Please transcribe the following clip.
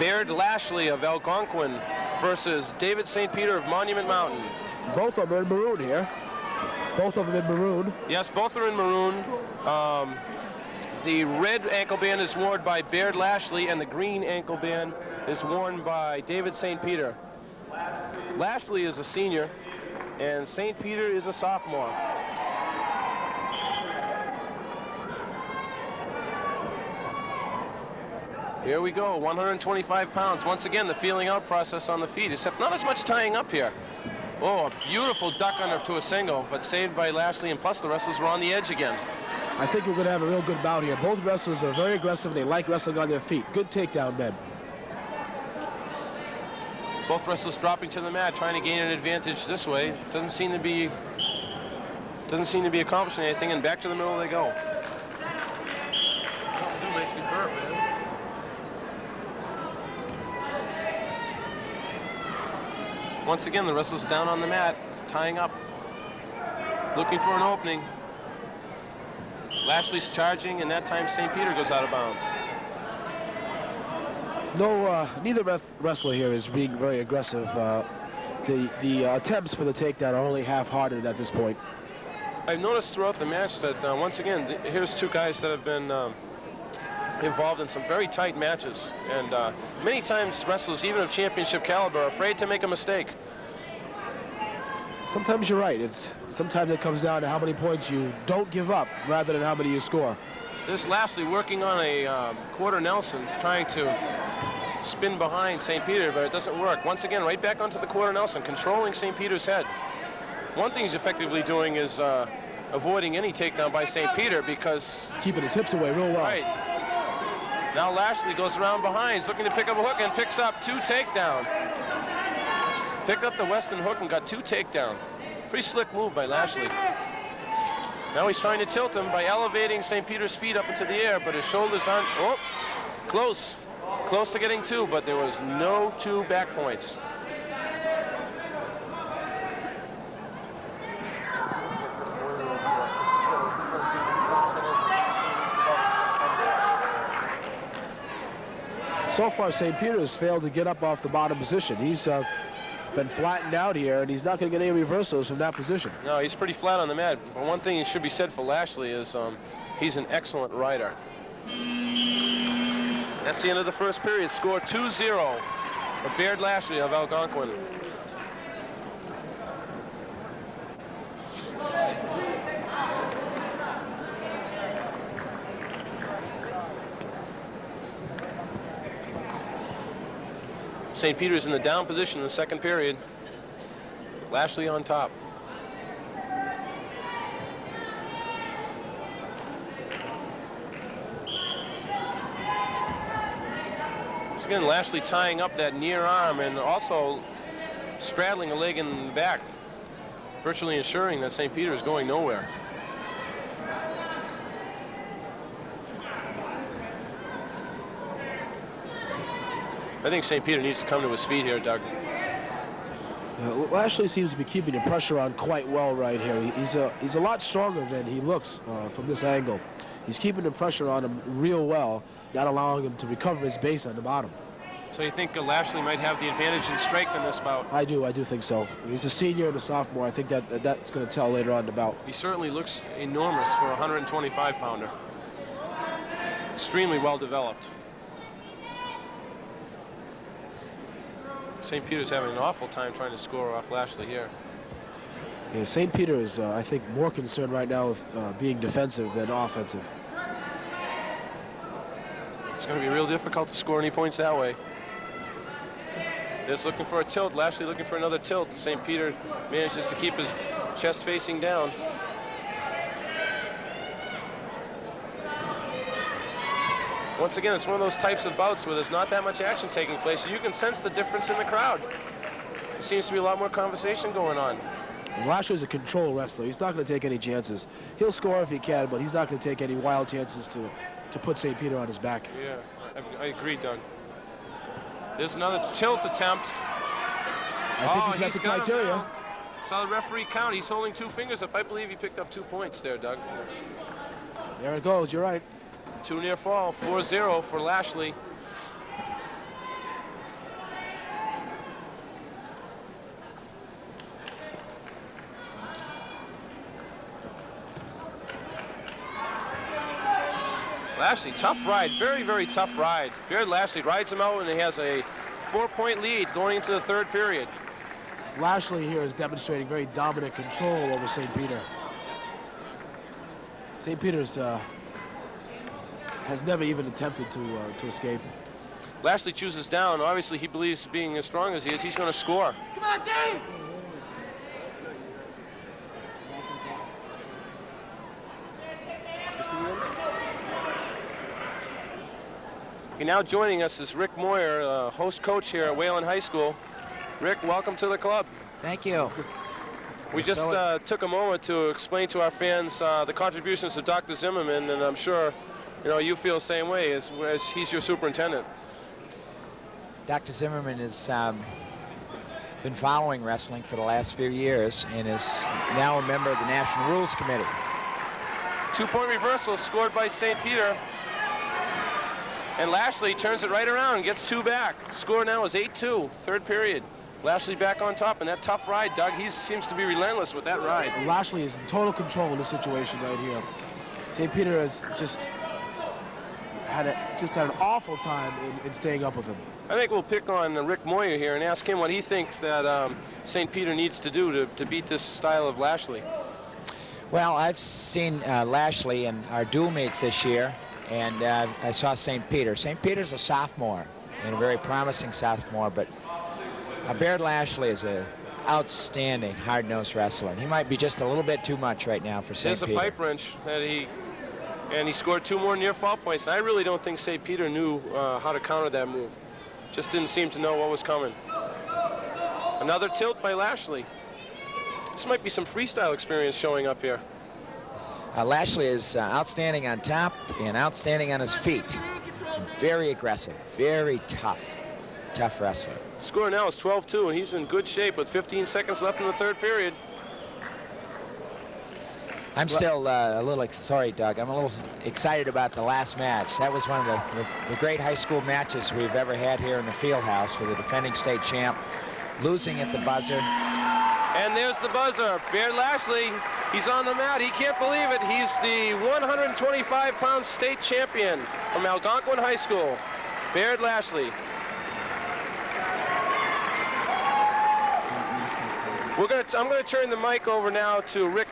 Baird Lashley of Algonquin versus David St. Peter of Monument Mountain. Both of them are in maroon here. Both of them in maroon. Yes, both are in maroon. The red ankle band is worn by Baird Lashley, and the green ankle band is worn by David St. Peter. Lashley is a senior, and St. Peter is a sophomore. Here we go, 125 pounds. Once again, the feeling out process on the feet, except not as much tying up here. Oh, a beautiful duck under to a single, but saved by Lashley, and plus the wrestlers were on the edge again. I think we're going to have a real good bout here. Both wrestlers are very aggressive. They like wrestling on their feet. Good takedown, men. Both wrestlers dropping to the mat, trying to gain an advantage this way. Doesn't seem to be accomplishing anything, and back to the middle they go. Makes me burp, man. Once again, the wrestlers down on the mat, tying up, looking for an opening. Lashley's charging, and that time St. Peter goes out of bounds. No, neither wrestler here is being very aggressive. The attempts for the takedown are only half-hearted at this point. I've noticed throughout the match that, once again, here's two guys that have been involved in some very tight matches. And many times wrestlers, even of championship caliber, are afraid to make a mistake. Sometimes you're right. Sometimes it comes down to how many points you don't give up rather than how many you score. This Lashley working on a quarter Nelson, trying to spin behind St. Peter, but it doesn't work. Once again, right back onto the quarter Nelson, controlling St. Peter's head. One thing he's effectively doing is avoiding any takedown by St. Peter, because... keeping his hips away real well. Right. Now Lashley goes around behind. He's looking to pick up a hook and picks up two takedown. Picked up the Western hook and got two takedown. Pretty slick move by Lashley. Now he's trying to tilt him by elevating St. Peter's feet up into the air, but his shoulders on... oh, close. Close to getting two, but there was no two back points. So far, St. Peter has failed to get up off the bottom position. He's been flattened out here, and he's not going to get any reversals from that position. No, he's pretty flat on the mat. But one thing that should be said for Lashley is he's an excellent rider. That's the end of the first period. Score 2-0 for Baird Lashley of Algonquin. St. Peter's in the down position in the second period. Lashley on top. Once again, Lashley tying up that near arm and also straddling a leg in the back, virtually ensuring that St. Peter is going nowhere. I think St. Peter needs to come to his feet here, Doug. Lashley seems to be keeping the pressure on quite well right here. He's a lot stronger than he looks from this angle. He's keeping the pressure on him real well, not allowing him to recover his base on the bottom. So you think Lashley might have the advantage in strength in this bout? I do think so. He's a senior and a sophomore. I think that's going to tell later on in the bout. He certainly looks enormous for a 125-pounder. Extremely well developed. St. Peter's having an awful time trying to score off Lashley here. Yeah, St. Peter is, I think, more concerned right now with being defensive than offensive. It's going to be real difficult to score any points that way. Just looking for a tilt. Lashley looking for another tilt. St. Peter manages to keep his chest facing down. Once again, it's one of those types of bouts where there's not that much action taking place. You can sense the difference in the crowd. There seems to be a lot more conversation going on. Lashley's a control wrestler. He's not going to take any chances. He'll score if he can, but he's not going to take any wild chances to put St. Peter on his back. Yeah, I agree, Doug. There's another tilt attempt. I think he's met the criteria. Saw the referee count. He's holding two fingers up. I believe he picked up 2 points there, Doug. There it goes. You're right. 2 near fall. 4-0 for Lashley. Lashley, tough ride, very, very tough ride. Baird Lashley rides him out, and he has a 4-point lead going into the 3rd period. Lashley here is demonstrating very dominant control over St. Peter. St. Peter's has never even attempted to escape. Lashley chooses down. Obviously, he believes, being as strong as he is, he's going to score. Come on, Dave! Okay, now joining us is Rick Moyer, host coach here at Wayland High School. Rick, welcome to the club. Thank you. We just took a moment to explain to our fans the contributions of Dr. Zimmerman, and I'm sure you feel the same way as he's your superintendent. Dr. Zimmerman has been following wrestling for the last few years and is now a member of the National Rules Committee. 2-point reversal scored by St. Peter. And Lashley turns it right around and gets 2 back. Score now is 8-2, 3rd period. Lashley back on top, and that tough ride, Doug, he seems to be relentless with that ride. Lashley is in total control in this situation right here. St. Peter has just had an awful time in staying up with him. I think we'll pick on Rick Moyer here and ask him what he thinks that St. Peter needs to do to beat this style of Lashley. Well, I've seen Lashley and our dual mates this year, and I saw St. Peter. St. Peter's a sophomore, and a very promising sophomore, but Baird Lashley is an outstanding hard-nosed wrestler. He might be just a little bit too much right now for St. Peter. There's a pipe wrench that he scored 2 more near fall points. I really don't think St. Peter knew how to counter that move. Just didn't seem to know what was coming. Another tilt by Lashley. This might be some freestyle experience showing up here. Lashley is outstanding on top and outstanding on his feet. Very aggressive, very tough wrestler. Score now is 12-2, and he's in good shape with 15 seconds left in the 3rd period. I'm still a little, sorry, Doug, I'm a little excited about the last match. That was one of the great high school matches we've ever had here in the field house with the defending state champ losing at the buzzer. And there's the buzzer. Baird Lashley, he's on the mat. He can't believe it. He's the 125-pound state champion from Algonquin High School. Baird Lashley. I'm going to turn the mic over now to Rick